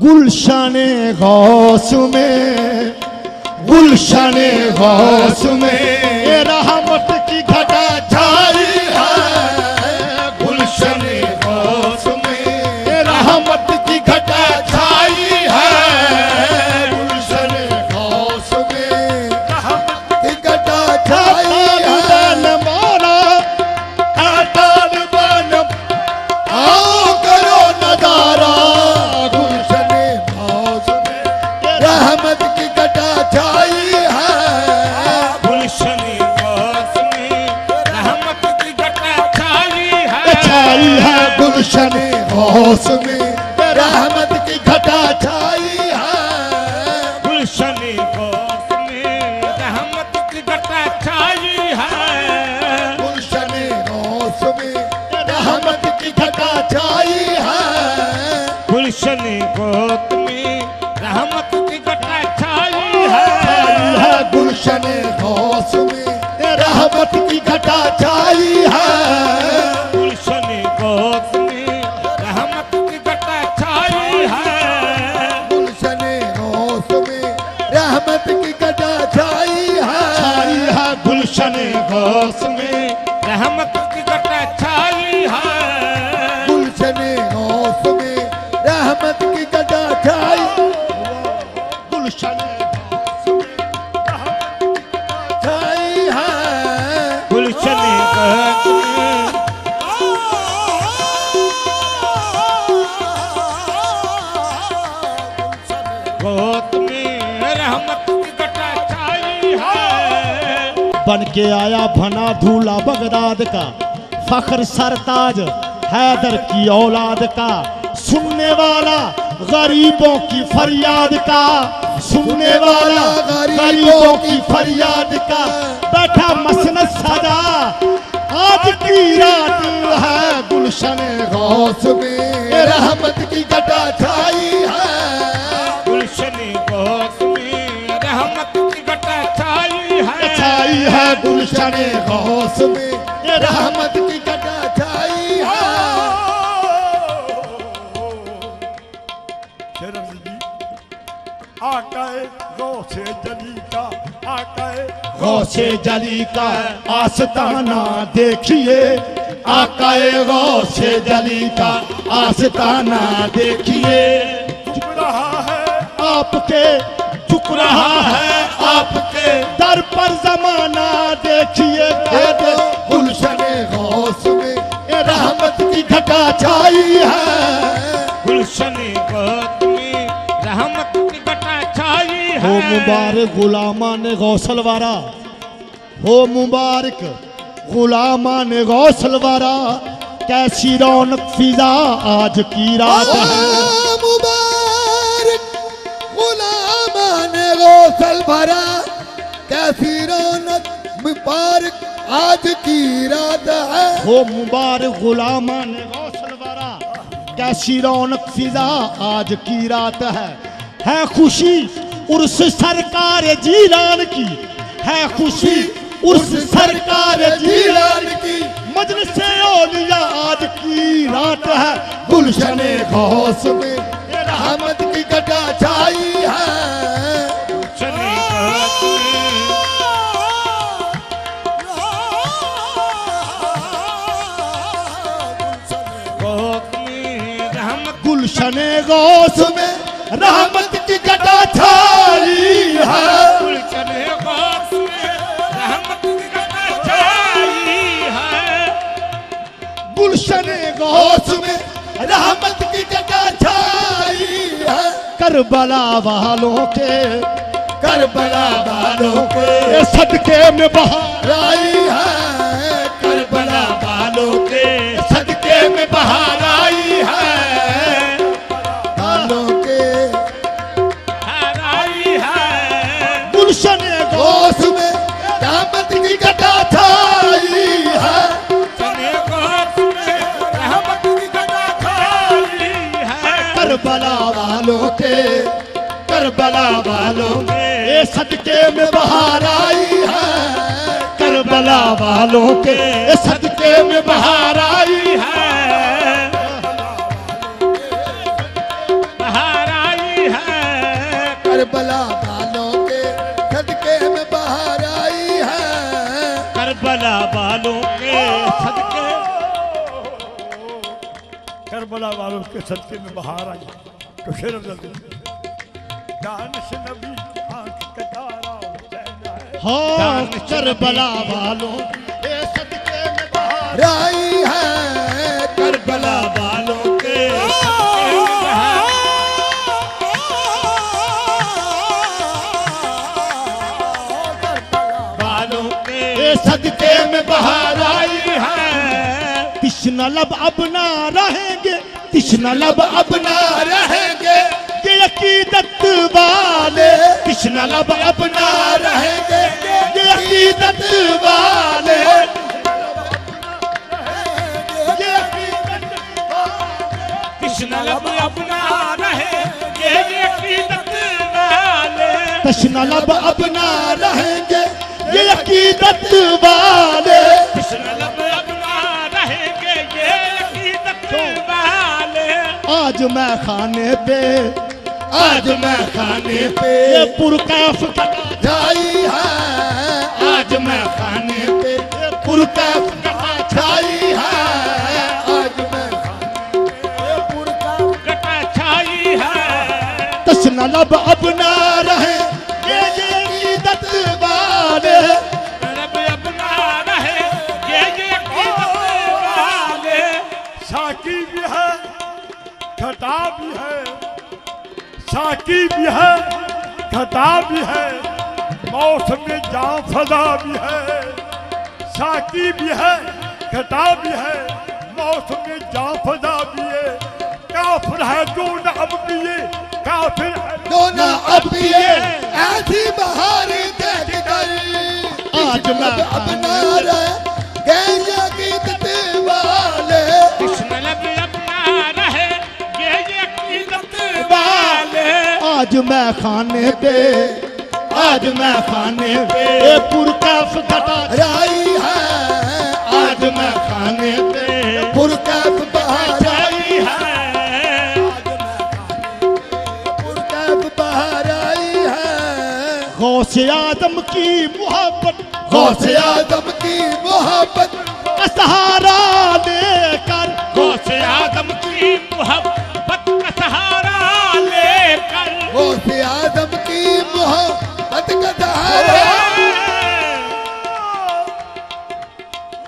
गुलशने गौस में, गुलशने गौस में ये रहमत की घटा छाई है। गुलशने गौस में ये रहमत की घटा छाई है। गुलशने गौस में रहमत की घटा छाई है। मोरा आटान बन आओ करो नजारा। गुलशने गौस में रहमत की घटा छाई है। गुलशने गौस में रहमत की घटा छाई है। छाई है गुलशने गौस में रहमत की घटा छाई है। गुलशने गौस में रहमत की घटा छाई है। गुलशने गौस में रहमत की घटा छाई है। गुलशने गौस में रहमत की घटा छाई है। छाई है गुलशने गौस में रहमत की घटा छाई है। गुलशने गौस में रहमत की घटा छाई है। गुलशने गौस में रहमत की घटा छाई है। छाई है गुलशने गौस में रहमत की घटा छाई है। गुलशने गौस में रहमत की घटा छाई। गुलशने गौस में छाई है। गुलशने गौस में गौस में रहमत की घटा छाई है। बन के आया भना दूल्हा बगदाद का, फख्र सरताज हैदर की औलाद का, सुनने वाला गरीबों की फरियाद का, सुनने वाला गरीबों की फरियाद का, बैठा मसनद सजा आज की रात है। गुलशने गौस में रहमत की घटा छाई है। गुलशने गौस में रहमत की घटा छाई है। छाई है गुलशने गौस में ये रहमत की घटा छाई है। आकाए गौसे जली का, आकाए गौसे जली का आस्ताना देखिए, आकाए गौसे जली का आस्ताना देखिए। झुक रहा है आपके झुक रहा है आपके दर पर जमाना देखिए। गुलशने गौस में ये रहमत की घटा छाई है। गुलशने गौस में रहमत की घटा छाई है। हो मुबारक गुलामान गौसल वारा, हो मुबारक गुलामान गौसल वारा, कैसी रौनक फिजा आज की रात है। मुबारक गुलामान गौसल वारा, कैसी रौनक मुबारक आज की रात है। हो मुबारक गुलामान गौसल वारा, कैसी रौनक फिजा आज की रात है खुशी उर्स सरकार जीलान की, है खुशी उर्स सरकार जीलान की, मजलिस औलिया आज की रात है। गुलशने गौस में रहमत की घटा छाई है। गुलशने गौस में गौस में रहमत गुलशने गौस में रहमत की घटा छाई है। गुलशने गौस में रहमत की घटा छाई है। गुलशने गौस में रहमत की घटा छाई है। करबला वालों के, करबला वालों के सदके में बहार आई है। करबला वालों के सदके में बहार आई है। वालों के हार आई है। गुलशने गौस में रहमत की घटा छाई है। गुलशने गौस में रहमत की घटा छाई है। करबला वालों के, करबला वालों के सदके में बहार आई है। करबला वालों के सदके में बहार आई है। बहार आई करबला वालों के सदके में बाहर आई है। करबला वालों के सदके, करबला वालों के सदके में बाहर आई तो शेर दानिश नबी की आंख का तारा हुसैन है। हाँ करबला वालों के सदके में बाहर आई है। करबला वालों के सदके में बाहर, वालों के सदके में बाहर आई आई है। तिश्ना लब अब ना रहेंगे, तिश्ना लब अब ना रहेंगे ये अकीदत वाले, तिश्ना लब अब ना रहेंगे ये अकीदत वाले, ये अकीदत कृष्ण लब अपना रहे ये अकीदत वाले, तिश्ना लब अब ना रहेंगे ये अकीदत वाले। कृष्ण लब अपना रहेंगे ये अकीदत वाले। आज मैं खाने पे, आज मैं खाने पे ये पुरकैफ आई है। आज मैं खाने पे ये पुरकैफ छाई है। आज मैं कटा छाई है। तश्ना लब अब ना रहे ये अकीदत वाले, लब अपना रहे ये अकीदत वाले। साकी भी है, घटा भी है, साकी भी है, घटा भी है, मौसम में जाम फजा भी है। साकी भी है, घटा भी है, मौसम में जाम फजा भी है। काफिर है जो न अब पिए, काफिर है दोनों अब पिए ऐसी बहार देख कर। आज मैं अपना रहे अकीदत वाले। कृष्ण लब अपना रहे ये अकीदत वाले। आज मैं खाने पे, आज मैं खाने पे ये पुरकैफ घटा आई है। आज मैं खाने पे पुरकैफ बाहर छाई है। पुरकैफ बाहर आई है। गौसे आदम की मोहब्बत, गौसे आदम की मोहब्बत का सहारा लेकर, गौसे आदम की मोहब्बत का सहारा लेकर। गौसे आदम की मोहब्बत का सहारा।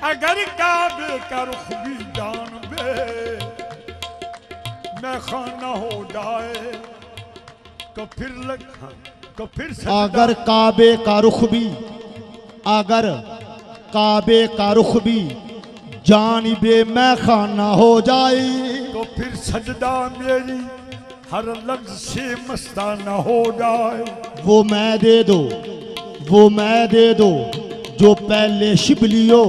अगर काबे का रुख भी जान बे मैं खाना हो जाए तो फिर अगर काबे का रुख भी, अगर काबे का रुख भी जानिबे मैं खाना हो जाए, तो फिर सजदा मेरी हर लफ्ज से मस्ताना हो जाए। वो मैं दे दो, वो मैं दे दो जो पहले शिबलियो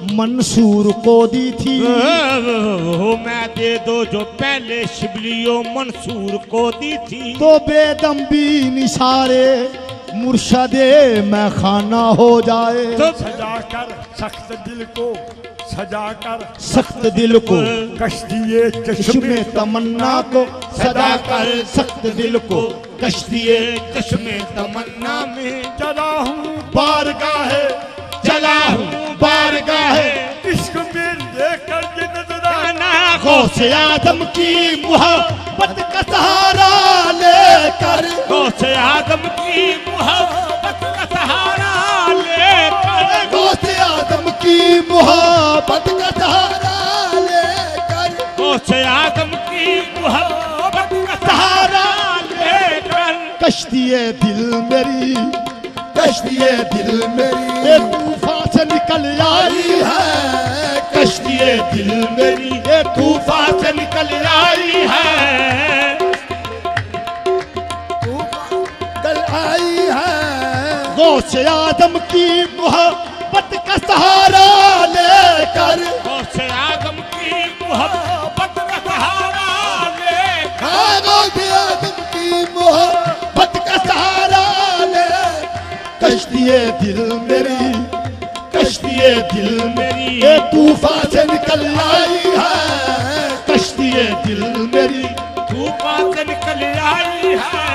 मंसूर को दी थी। वो मैं दे दो जो पहले शिबलियों मंसूर को दी थी। तो बेदम भी निसारे मुर्शदे मैं खाना हो जाए। सजाकर सख्त दिल को, सजाकर सख्त दिल को कश्तिए चश्मे चश्मे तमन्ना को, सदा कर सख्त दिल को कश्तिए चश्मे तमन्ना में चला हूँ बारगाहे, चला हूँ बारगाहे इश्क में लेकर ये नजराना। गौसे आदम की मोहब्बत का सहारा लेकर, गौसे आदम की मोहब्बत का सहारा लेकर। गौसे आदम की मोहब्बत का सहारा लेकर, गौसे आदम की मोहब्बत का सहारा लेकर। कश्तिए दिल मेरी, कश्तिए दिल मेरी ये तूफान से निकल आई है। कश्तिए दिल मेरी ये तूफान से निकल आई है। कल आई है। गौसे आदम की मोहब्बत का सहारा लेकर, गौसे आदम की मोहब्बत का सहारा लेकर। गौसे आदम की मोहब्बत का सहारा ले। कश्तिए दिल मेरी, कश्तिए दिल मेरी ये तूफान से निकल आई है। कश्तिए दिल मेरी तूफान से निकल आई है।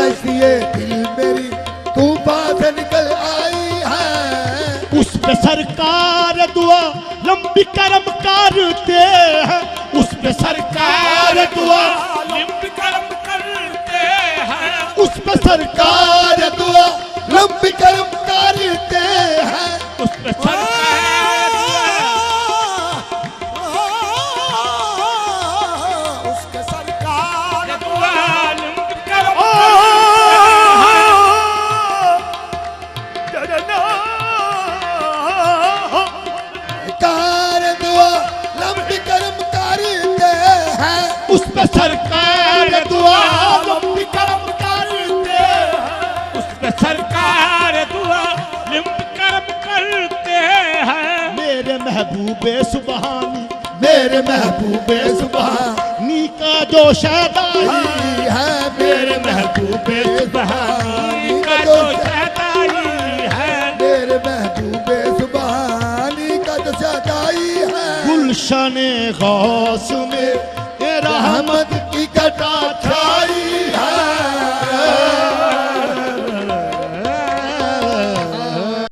इसलिए दिल मेरी तूफान से निकल आई है। उस पे सरकार दुआ लंबी करम करते हैं, उस पे सरकार दुआ लंबी कर्म करते हैं, उस पे सरकार कार दुआ लंबी कर्म करते हैं। उस पे सरकार उसके सरकार दुआ लंबी कर्म कार दुआ लंबी कर्म करते हैं। उस पे सरकार दुआ लंबी करम करते हैं, उस पे सरकार दुआ लंबी कर्म करते हैं। मेरे महबूबे सुबहानी मेरे महबूबे सुबहानी का जो शैतानी है, मेरे महबूबे सुबहानी का जो शैतानी है, मेरे महबूबे सुबहानी का जो सदाई है। गुलशन गौस में ये रहमत